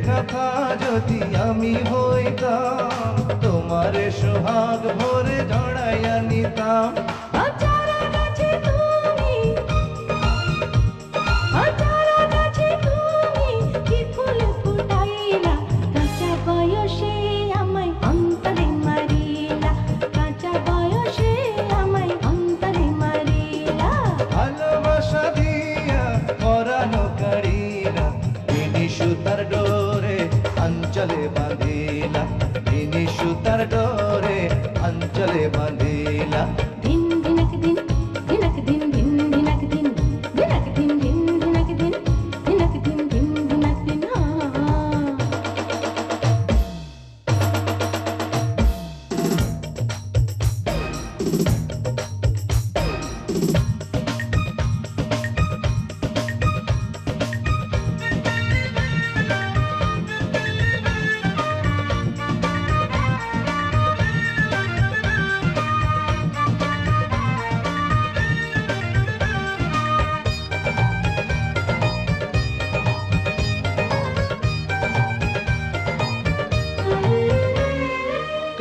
কথা যদি আমি হইতাম, তোমারে সোহাগ ভরে জড়াইয়া নিতাম। ভালোবাসা দিয়া পরানো কাড়িলা, তিনি সুতার ডোরে অঞ্চলে বাঁধিলা, তিনি সুতার ডোরে অঞ্চলে বাঁধিলা। দিন দিনক দিন দিনক দিন দিন দিনক দিন দিনক দিন দিন দিনক দিন দিনক দিন দিন দিনক দিন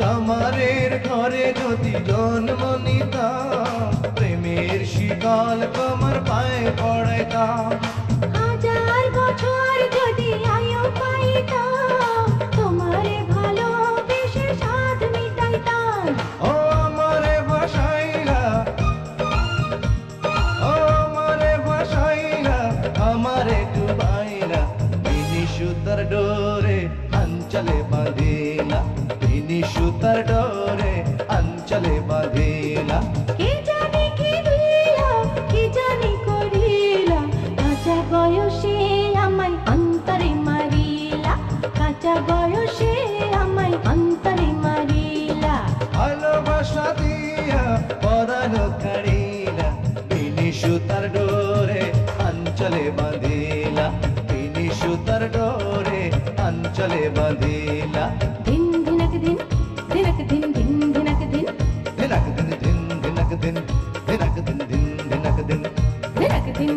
কামারের ঘরে যদি জন্ম নিতাম, প্রেমের শিকল তোমার পায়ে পড়াইতাম। হাজার বছর যদি আয়ু পাইতাম, তোমারে ভালোবেসে সাধ মিটাইতাম। ও আমারে ভাসাইলা, ও আমারে ভাসাইলা, আমারে ডুবাইলা, তিনি সুতার ডোরে অঞ্চলে বাঁধিলা, তিনি সুতার ডোরে অঞ্চলে বাঁধিলা। কে জানি কি দিলা, কি জানি করিলা, কাঁচা বয়সে আমায় অন্তরে মারিলা, কাঁচা বয়সে আমায় অন্তরে মারিলা। ভালোবাসা দিয়া পরানো কাড়িলা, তিনি সুতার ডোরে অঞ্চলে বাঁধিলা, তিনি সুতার ডোরে অঞ্চলে বাঁধিলা। দিন দিনক দিন দিনক দিন দিন দিনক দিন দিনক দিন দিন দিনক দিন দিনক দিন দিন দিনক দিন দিনক দিন